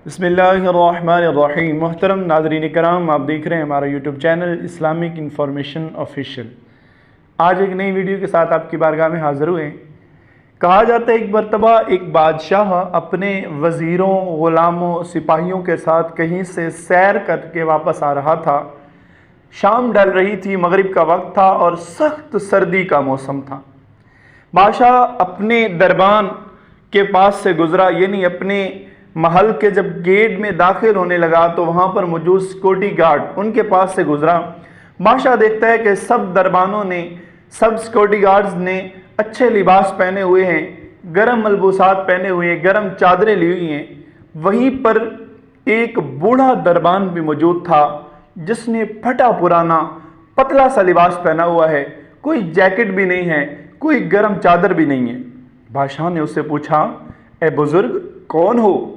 बिस्मिल्लाहिर्रहमानिर्रहीम। मोहतरम नाज़रीन कराम, आप देख रहे हैं हमारा YouTube channel Islamic information official. आज एक नई वीडियो के साथ आपकी बारगाह में हाज़िर हुए। कहा जाता है एक मरतबा एक बादशाह अपने वज़ीरों, ग़ुलामों, सिपाहियों के साथ कहीं से सैर करके वापस आ रहा था। शाम ढल रही थी, मगरिब का वक्त था और सख्त सर्दी का मौसम था। बादशाह अपने दरबान के पास से गुज़रा, यानी अपने महल के जब गेट में दाखिल होने लगा तो वहाँ पर मौजूद सिक्योरिटी गार्ड उनके पास से गुज़रा। बादशाह देखता है कि सब दरबानों ने, सब सिक्योरिटी गार्ड्स ने अच्छे लिबास पहने हुए हैं, गर्म मलबूसात पहने हुए हैं, गर्म चादरें ली हुई हैं। वहीं पर एक बूढ़ा दरबान भी मौजूद था जिसने फटा पुराना पतला सा लिबास पहना हुआ है, कोई जैकेट भी नहीं है, कोई गर्म चादर भी नहीं है। बादशाह ने उससे पूछा, ए बुजुर्ग, कौन हो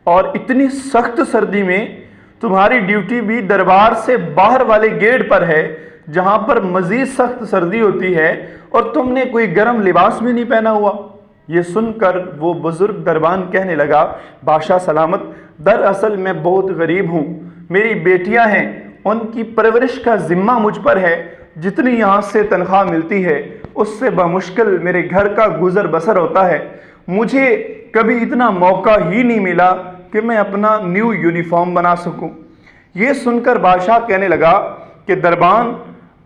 और इतनी सख्त सर्दी में तुम्हारी ड्यूटी भी दरबार से बाहर वाले गेट पर है जहां पर मजीद सख्त सर्दी होती है और तुमने कोई गर्म लिबास भी नहीं पहना हुआ। ये सुनकर वो बुजुर्ग दरबान कहने लगा, बादशाह सलामत, दरअसल मैं बहुत गरीब हूँ, मेरी बेटियां हैं, उनकी परवरिश का जिम्मा मुझ पर है। जितनी यहाँ से तनख्वाह मिलती है उससे बमुश्किल मेरे घर का गुजर बसर होता है। मुझे कभी इतना मौका ही नहीं मिला कि मैं अपना न्यू यूनिफॉर्म बना सकूं। ये सुनकर बादशाह कहने लगा कि दरबान,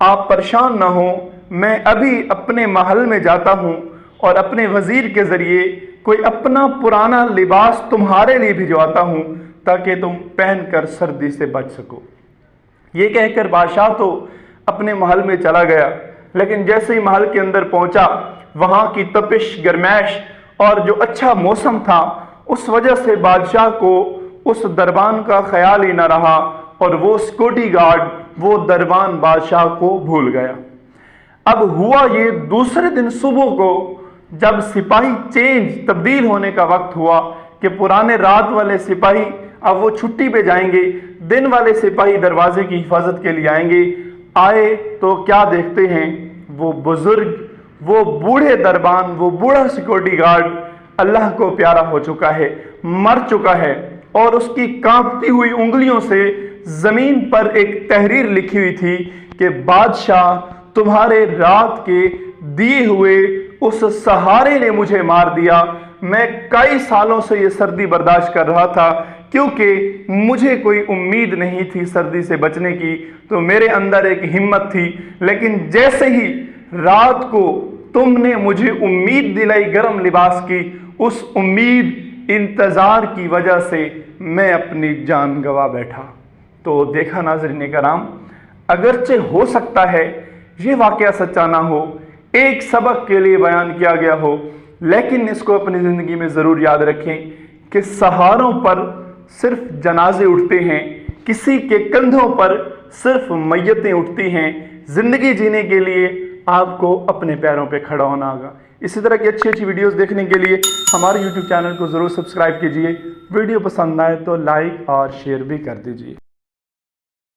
आप परेशान ना हो, मैं अभी अपने महल में जाता हूं और अपने वजीर के ज़रिए कोई अपना पुराना लिबास तुम्हारे लिए भिजवाता हूं ताकि तुम पहनकर सर्दी से बच सको। ये कहकर बादशाह तो अपने महल में चला गया, लेकिन जैसे ही महल के अंदर पहुंचा, वहाँ की तपिश, गरमैश और जो अच्छा मौसम था उस वजह से बादशाह को उस दरबान का ख्याल ही न रहा और वो सिक्योरिटी गार्ड वो दरबान बादशाह को भूल गया। अब हुआ ये, दूसरे दिन सुबह को जब सिपाही चेंज, तब्दील होने का वक्त हुआ कि पुराने रात वाले सिपाही अब वो छुट्टी पे जाएंगे, दिन वाले सिपाही दरवाजे की हिफाजत के लिए आएंगे। आए तो क्या देखते हैं, वो बुजुर्ग, वो बूढ़े दरबान, वो बूढ़ा सिक्योरिटी गार्ड अल्लाह को प्यारा हो चुका है, मर चुका है और उसकी कांपती हुई उंगलियों से जमीन पर एक तहरीर लिखी हुई थी कि बादशाह, तुम्हारे रात के दिए हुए उस सहारे ने मुझे मार दिया। मैं कई सालों से ये सर्दी बर्दाश्त कर रहा था क्योंकि मुझे कोई उम्मीद नहीं थी सर्दी से बचने की, तो मेरे अंदर एक हिम्मत थी, लेकिन जैसे ही रात को तुमने मुझे उम्मीद दिलाई गर्म लिबास की, उस उम्मीद, इंतज़ार की वजह से मैं अपनी जान गंवा बैठा। तो देखा नाज़रीन कराम, अगरचे हो सकता है ये वाक़या सच्चा ना हो, एक सबक के लिए बयान किया गया हो, लेकिन इसको अपनी ज़िंदगी में ज़रूर याद रखें कि सहारों पर सिर्फ जनाजे उठते हैं, किसी के कंधों पर सिर्फ मैयतें उठती हैं। ज़िंदगी जीने के लिए आपको अपने पैरों पे खड़ा होना होगा। इसी तरह की अच्छी अच्छी वीडियोस देखने के लिए हमारे YouTube चैनल को ज़रूर सब्सक्राइब कीजिए। वीडियो पसंद आए तो लाइक और शेयर भी कर दीजिए।